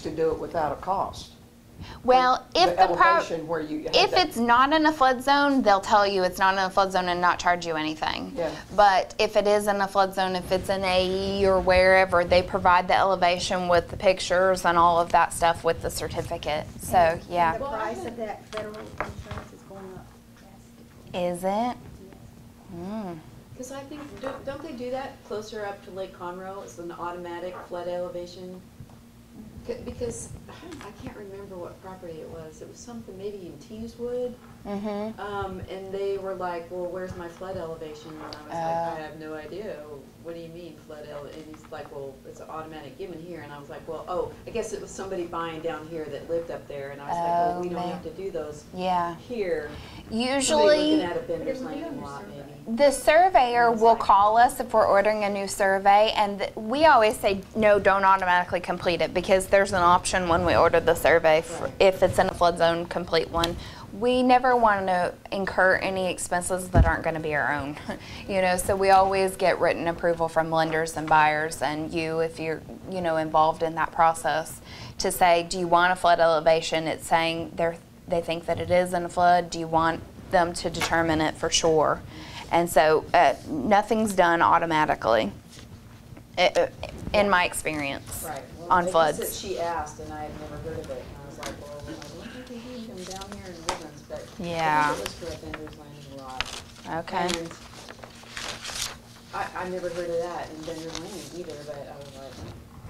used to do it without a cost. Well, if the elevation where you had if that- it's not in a flood zone, they'll tell you it's not in a flood zone and not charge you anything. Yeah. But if it is in a flood zone, if it's in AE or wherever, they provide the elevation with the pictures and all of that stuff with the certificate. So, yeah. The price of that federal insurance is going up drastically. Is it? Mm. Because I think, don't they do that closer up to Lake Conroe? It's an automatic flood elevation? Because I can't remember what property it was. It was something maybe in Teeswood. Mm-hmm. And they were like, well, where's my flood elevation? And I was like, I have no idea. What do you mean flood elevation? And he's like, well, it's an automatic given here. And I was like, well, oh, I guess it was somebody buying down here that lived up there. And I was like, well, we don't have to do those here. Usually, somebody looking at a vendor's landing lot, maybe. the surveyor will call us if we're ordering a new survey, and we always say, no, don't automatically complete it, because there's an option when we order the survey, for, if it's in a flood zone, complete one. We never want to incur any expenses that aren't going to be our own, you know, so we always get written approval from lenders and buyers, and you, if you're, you know, involved in that process, to say, do you want a flood elevation? It's saying they think that it is in a flood. Do you want them to determine it for sure? And so nothing's done automatically, in my experience, Well, on I floods. guess that she asked, and I had never heard of it, and I was like, well, I wonder if they do them down here in Woodlands, but Yeah. I think it was for a vendor's landing lot. Okay. And I never heard of that in vendor's landing either, but I was like,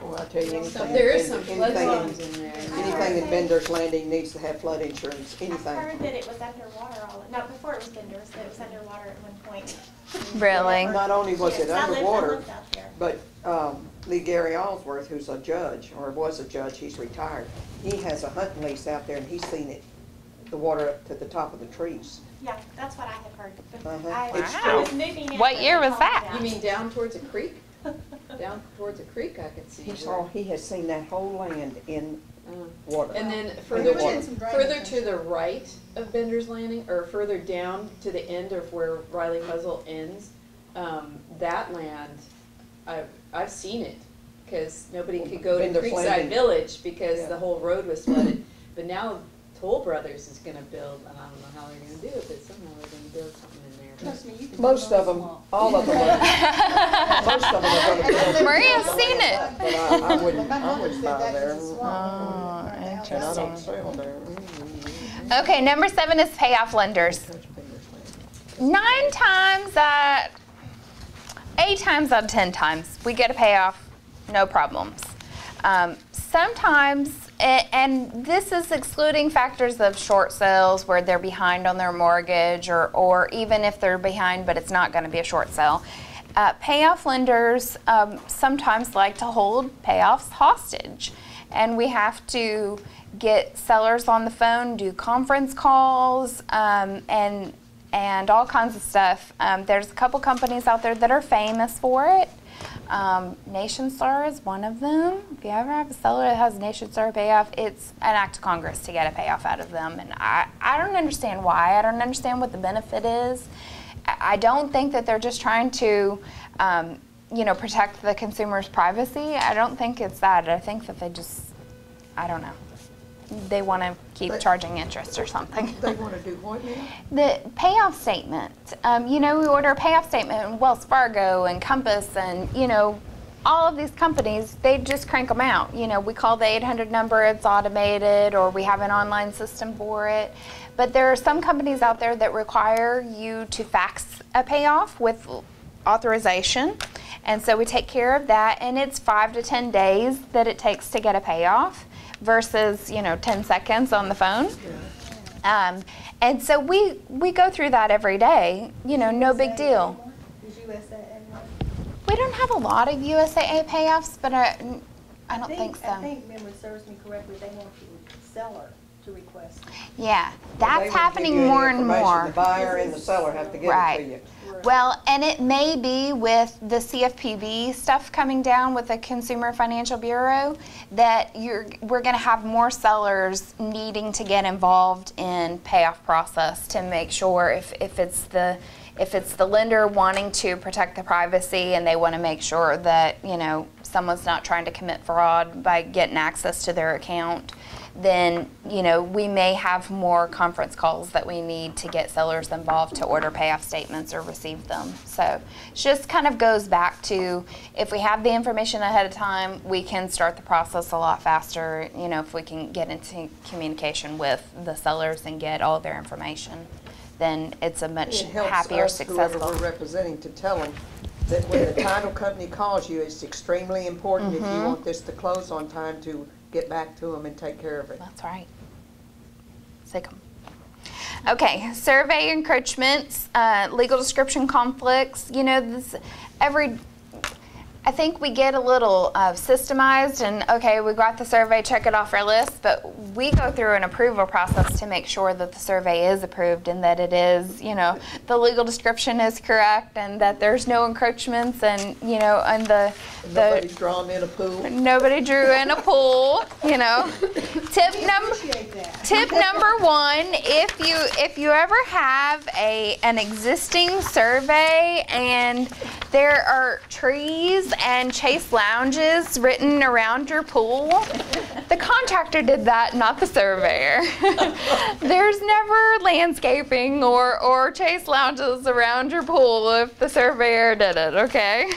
Well, I tell you, anything, there is some flood zones anything, in there. anything in Vendor's Landing needs to have flood insurance, I anything. heard that it was underwater not before it was Vendors, that it was underwater at one point. Really? Not only was it Yes, I underwater, lived out there. but Lee Gary Allsworth, who's a judge, or was a judge, he's retired, he has a hunting lease out there, and he's seen it, the water up to the top of the trees. Yeah, that's what I had heard. It's I was moving in What when year they was called that? it You out. mean down towards a creek? Down towards a creek, I could see. He has seen that whole land in water. And then Under further water. further to the right of Vendor's Landing, or further down to the end of where Riley Puzzle ends, that land, I've seen it, because nobody could go to Vendor's Creekside Landing. Village because Yeah. the whole road was flooded. But now Toll Brothers is gonna build, and I don't know how they're gonna do it, but somehow they're gonna build something in there. Trust me, you can Most do of them, small. all of them are, most of them are gonna build. Maria's seen it. But I wouldn't buy there. Oh, And I don't sell there. Okay, number 7 is payoff lenders. 8 times out of 10 times, we get a payoff, no problems. Sometimes, and this is excluding factors of short sales where they're behind on their mortgage, or even if they're behind but it's not going to be a short sale. Payoff lenders sometimes like to hold payoffs hostage, and we have to get sellers on the phone, do conference calls, and all kinds of stuff. There's a couple companies out there that are famous for it. Nation Star is one of them. If you ever have a seller that has Nation Star payoff, it's an act of Congress to get a payoff out of them. And I don't understand why. I don't understand what the benefit is. I don't think that they're just trying to, you know, protect the consumer's privacy. I don't think it's that. I think that they just, I don't know. They want to keep charging interest or something. They want to do what now? The payoff statement. You know, we order a payoff statement in Wells Fargo and Compass and, you know, all of these companies, they just crank them out. You know, we call the 800 number, it's automated, or we have an online system for it. But there are some companies out there that require you to fax a payoff with authorization. And so we take care of that, and it's 5 to 10 days that it takes to get a payoff versus, you know, 10 seconds on the phone. And so we go through that every day, you know, no big deal. Is USAA one? We don't have a lot of USAA payoffs, but I don't think so. I think, memory serves me correctly, they want the seller to request. Yeah, They that's wouldn't give happening you any more and information. more. The buyer and the seller have to give it Right. to you. Well, and it may be with the CFPB stuff coming down with the Consumer Financial Bureau that we're going to have more sellers needing to get involved in payoff process to make sure if it's the lender wanting to protect the privacy and they want to make sure that, you know, someone's not trying to commit fraud by getting access to their account, then, you know, we may have more conference calls that we need to get sellers involved to order payoff statements or receive them. So it just kind of goes back to, if we have the information ahead of time, we can start the process a lot faster, you know, if we can get into communication with the sellers and get all their information, then it's a much happier, successful. Whoever we're representing, to tell them that when the title company calls you, it's extremely important if you want this to close on time to get back to them and take care of it. That's right. Sick 'em. Okay, survey encroachments, legal description conflicts. You know, this I think we get a little systemized, and okay, we got the survey, check it off our list, but we go through an approval process to make sure that the survey is approved and that it is, you know, the legal description is correct and that there's no encroachments, and, you know, and Nobody's drawn in a pool. nobody drew in a pool, you know. Tip number one, if you ever have an existing survey and there are trees and Chase lounges written around your pool, the contractor did that, not the surveyor. There's never landscaping or Chase lounges around your pool if the surveyor did it, okay?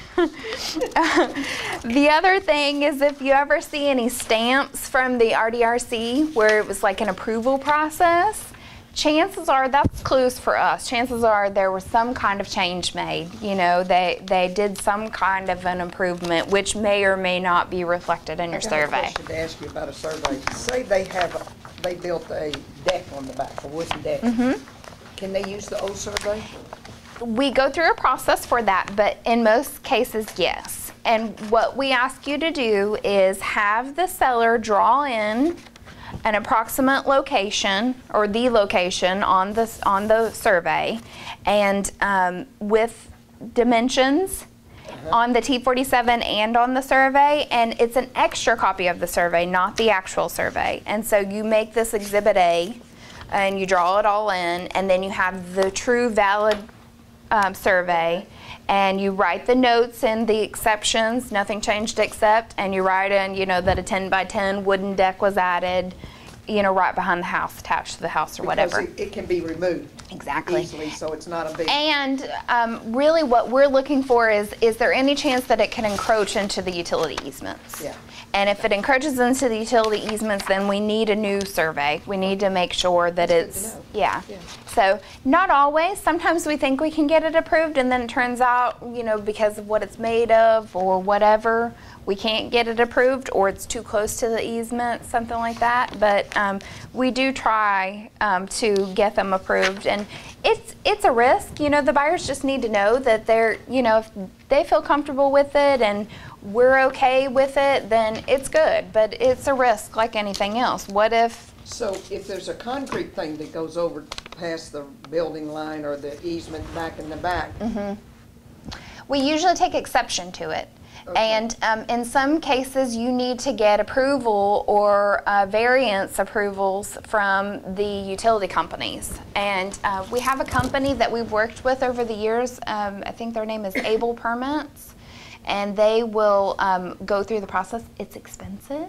The other thing is, if you ever see any stamps from the RDRC where it was like an approval process, chances are that's clues for us. Chances are there was some kind of change made. You know, they did some kind of an improvement, which may or may not be reflected in your survey. I got a question to ask you about a survey. Say they built a deck on the back, a wooden deck. Can they use the old survey? We go through a process for that, but in most cases, yes. And what we ask you to do is have the seller draw in an approximate location, or the location on the survey, and with dimensions on the T47 and on the survey, and it's an extra copy of the survey, not the actual survey. And so you make this Exhibit A, and you draw it all in, and then you have the true valid survey, and you write the notes and the exceptions, nothing changed except, and you write in, you know, that a 10 by 10 wooden deck was added, you know, right behind the house, attached to the house or whatever. Because it can be removed. Exactly. Easily, so it's not a big. And really what we're looking for is there any chance that it can encroach into the utility easements? Yeah. And if it encroaches into the utility easements, then we need a new survey. We need to make sure that That's it's, good to know. yeah. Yeah. So not always. Sometimes we think we can get it approved, and then it turns out, you know, because of what it's made of or whatever, we can't get it approved, or it's too close to the easement, something like that. But we do try to get them approved, and it's a risk. You know, the buyers just need to know that they're, you know, if they feel comfortable with it and we're okay with it, then it's good. But it's a risk like anything else. What if? So if there's a concrete thing that goes over past the building line or the easement back in the back, We usually take exception to it. Okay. And in some cases, you need to get approval or variance approvals from the utility companies. And we have a company that we've worked with over the years. I think their name is Able Permits. And they will go through the process. It's expensive.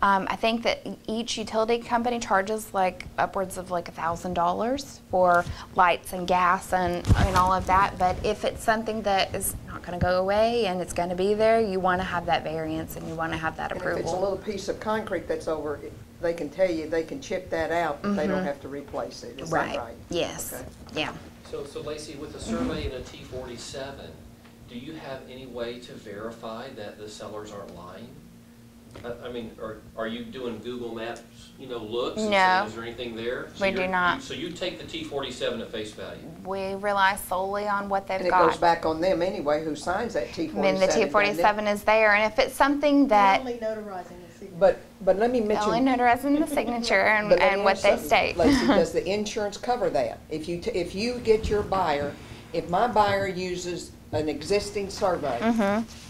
I think that each utility company charges like upwards of like $1,000 for lights and gas and all of that. But if it's something that is not going to go away and it's going to be there, you want to have that variance and you want to have that and approval. if it's a little piece of concrete that's over, they can tell you they can chip that out, but they don't have to replace it. Is that right? Yes. Okay. Yeah. So Lacey, with a survey and a T47, do you have any way to verify that the sellers aren't lying? I mean, are you doing Google Maps, looks? And No. saying, is there anything there? We do not. So you take the T47 at face value? We rely solely on what they've And it got. goes back on them anyway, who signs that T47. I mean, the doesn't it? T47 is there, and if it's something that Only notarizing the signature. But let me mention. only notarizing the signature and, But let me and what ask they something, state. Lacey, does the insurance cover that? If you get your buyer, if my buyer uses an existing survey,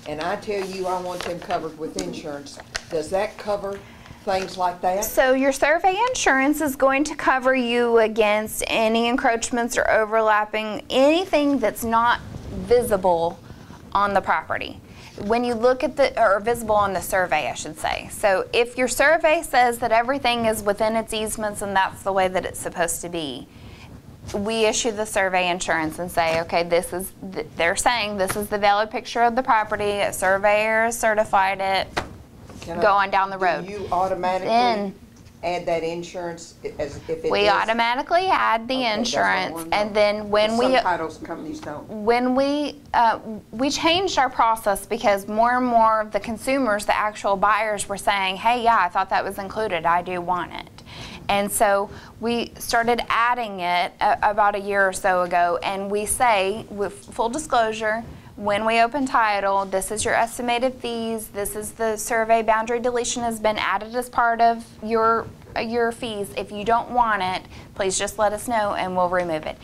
and I tell you I want them covered with insurance, does that cover things like that? So your survey insurance is going to cover you against any encroachments or overlapping, anything that's not visible on the property. When you look at or visible on the survey, I should say. So if your survey says that everything is within its easements and that's the way that it's supposed to be, we issue the survey insurance and say, okay, they're saying this is the valid picture of the property, a surveyor has certified it, go on down the road. Do you automatically Then add that insurance as if it is? we automatically add the Okay, that's what I insurance, wanted to and know. then when we Some titles companies don't. when we changed our process because more and more of the consumers, the actual buyers, were saying, hey, yeah, I thought that was included, I do want it. And so we started adding it about a year or so ago, and we say, with full disclosure, when we open title, this is your estimated fees, this is the survey boundary deletion has been added as part of your fees. If you don't want it, please just let us know and we'll remove it.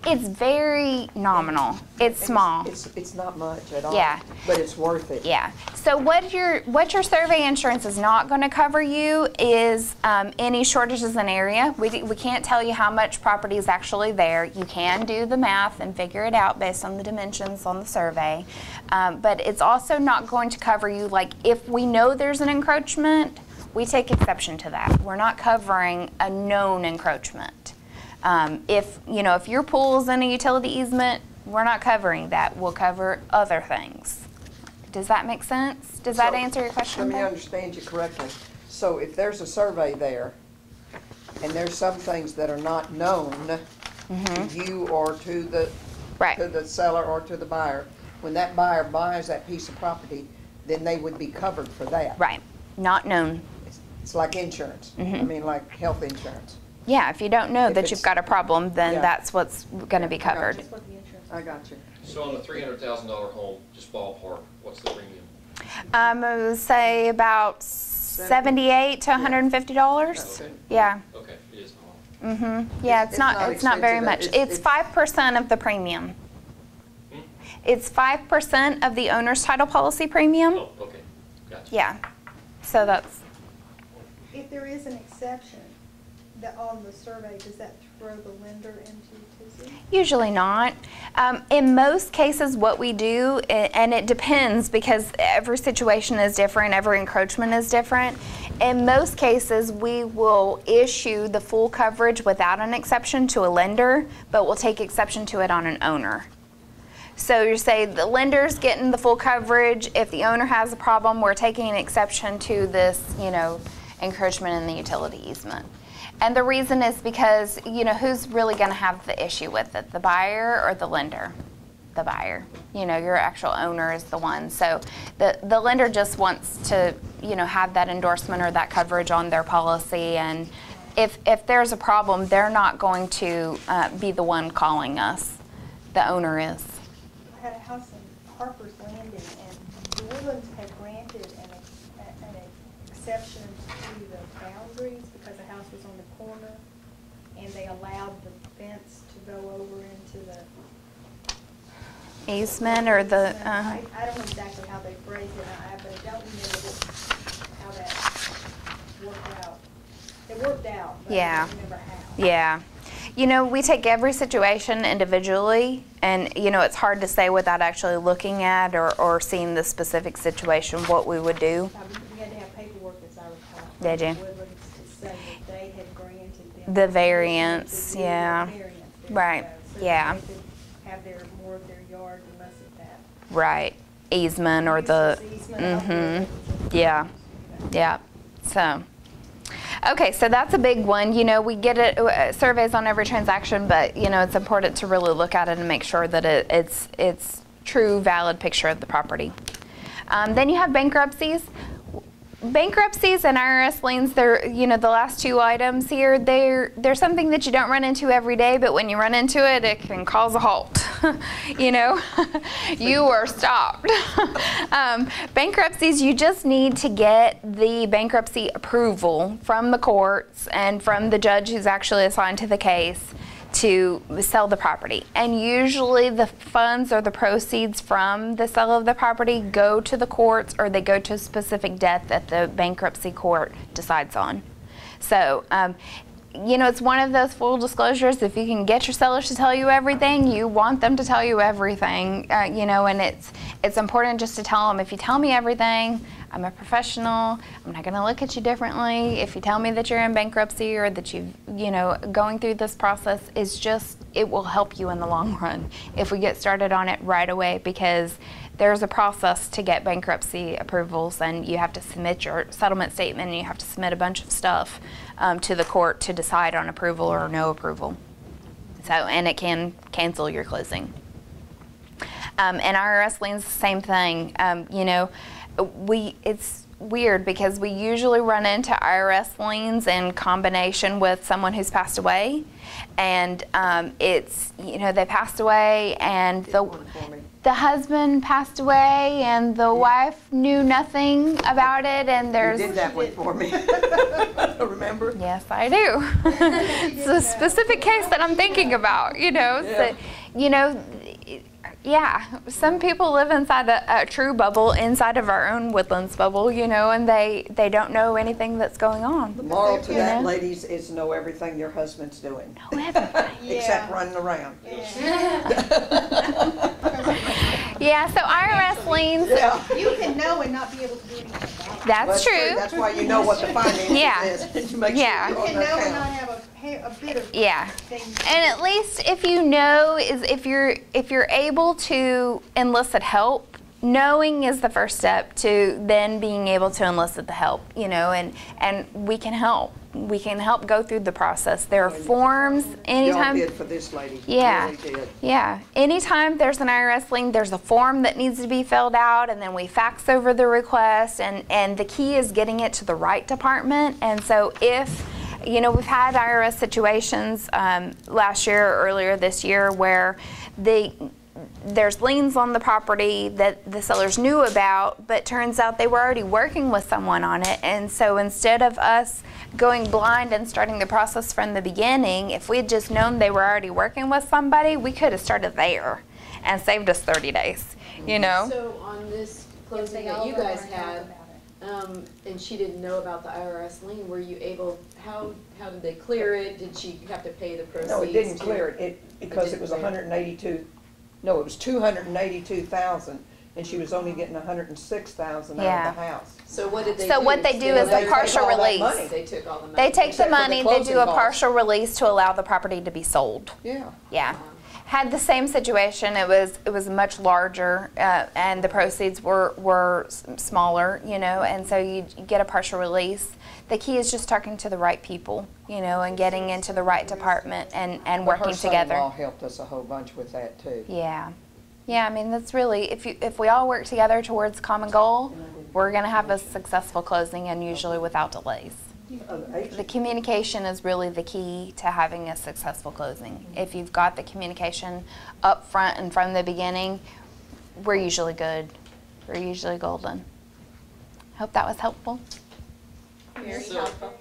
It's very nominal. It's small. It's not much at all. Yeah. But it's worth it. Yeah. So what your survey insurance is not going to cover you is any shortages in area. We can't tell you how much property is actually there. You can do the math and figure it out based on the dimensions on the survey. But it's also not going to cover you, like, if we know there's an encroachment, we take exception to that. We're not covering a known encroachment. If your pool's in a utility easement, we're not covering that. We'll cover other things. Does that make sense? Does that answer your question? Let me Ben? understand you correctly. So if there's a survey there, and there's some things that are not known to you or to the Right. to the seller or to the buyer, when that buyer buys that piece of property, then they would be covered for that. Right. Not known. It's like insurance. I mean, like health insurance. Yeah, if you don't know If that it's- you've got a problem, then Yeah. that's what's going to be covered. That's what the insurance. I got you. So on the $300,000 home, just ballpark, what's the premium? I would say about $78 to $150. Okay. Yeah. Okay, it is small. Yeah, It's it's not not very expensive. much. It's 5% of the premium. It's 5% of the owner's title policy premium. Oh, okay, gotcha. Yeah. So that's, If there is an exception on the survey, does that throw the lender into tizzy? usually not. In most cases, what we do, and it depends because every situation is different, every encroachment is different. In most cases, we will issue the full coverage without an exception to a lender, but we'll take exception to it on an owner. So you say the lender's getting the full coverage. If the owner has a problem, we're taking an exception to this, encroachment in the utility easement. And the reason is because, who's really going to have the issue with it, the buyer or the lender? The buyer. Your actual owner is the one. So the lender just wants to, have that endorsement or that coverage on their policy. And if there's a problem, they're not going to be the one calling us. The owner is. I had a house in Harper's Landing, and the Woodlands had granted an exception to the boundaries because the house was on the corner, and they allowed the fence to go over into the Easement or the, I don't know exactly how they phrased it, but I don't remember how that worked out. It worked out, but I Yeah. don't remember how. yeah. We take every situation individually, and, it's hard to say without actually looking at or seeing the specific situation what we would do. We had to have paperwork, as I recall. Did you? Woodlands to say that they had granted them. The variance, to do yeah. the variance there, Right, so yeah. They could have more of their yard unless it's that. Right. Easement or the, Easement out there. yeah, yeah. So, okay, so that's a big one. We get it, surveys on every transaction, but, it's important to really look at it and make sure that it's true, valid picture of the property. Then you have bankruptcies. Bankruptcies and IRS liens, they're, the last two items here, they're something that you don't run into every day, but when you run into it, it can cause a halt. You are stopped. Bankruptcies, you just need to get the bankruptcy approval from the courts and from the judge who's actually assigned to the case to sell the property. And usually the funds or the proceeds from the sale of the property go to the courts, or they go to a specific debt that the bankruptcy court decides on. So you know, it's one of those full disclosures. If you can get your sellers to tell you everything, you want them to tell you everything, you know, and it's important just to tell them, if you tell me everything, I'm a professional, I'm not going to look at you differently. If you tell me that you're in bankruptcy or that you've, you know, going through this process, is just, it will help you in the long run if we get started on it right away, because there's a process to get bankruptcy approvals, and you have to submit your settlement statement, and you have to submit a bunch of stuff to the court to decide on approval or no approval. So, and it can cancel your closing. And IRS liens, the same thing. You know, it's weird because we usually run into IRS liens in combination with someone who's passed away, and it's, you know, they passed away and the husband passed away and the wife knew nothing about it, and there's... You did that one for me. Remember? Yes, I do. It's a specific case that I'm thinking about, you know. Yeah. So, you know, yeah, some people live inside a true bubble, inside of our own Woodlands bubble, you know, and they don't know anything that's going on. The moral to that, know? ladies, is know everything your husband's doing. Know everything. Except running around. Yeah, so IRS liens, Yeah. You can know and not be able to do anything about it. that's true. That's why you know what the finances Yeah. is. To make Yeah. sure You you're can on know and account. not have a bit of Yeah. things. And at least if you know, is if you're able to enlist help, knowing is the first step to then being able to enlist the help, you know, and we can help. We can help go through the process. There are forms anytime. Y'all did for this lady. Yeah, Really did. yeah. Anytime there's an IRS lien, there's a form that needs to be filled out, and then we fax over the request, and the key is getting it to the right department. And so if, you know, we've had IRS situations last year or earlier this year where there's liens on the property that the sellers knew about, but turns out they were already working with someone on it. And so instead of us going blind and starting the process from the beginning, if we had just known they were already working with somebody, we could have started there and saved us 30 days, you know? So on this closing that you guys had, and she didn't know about the IRS lien, were you able, how did they clear it? Did she have to pay the proceeds? No, it didn't to- clear it, because it was 182, no, it was 282,000, and she was only getting 106,000 out Yeah. of the house. So what did they do? So what they do is They a take partial all that release. money. They took all the money. They take the Except for the money, they closing do a costs. partial release to allow the property to be sold. Yeah. Yeah. Had the same situation. It was much larger, and the proceeds were smaller, you know, and so you get a partial release. The key is just talking to the right people, you know, and getting into the right department and working Her together. son-in-law helped us a whole bunch with that too. Yeah. Yeah, I mean, that's really, if we all work together towards a common goal, we're going to have a successful closing, and usually without delays. The communication is really the key to having a successful closing. If you've got the communication up front and from the beginning, we're usually good. We're usually golden. Hope that was helpful. Very So- helpful.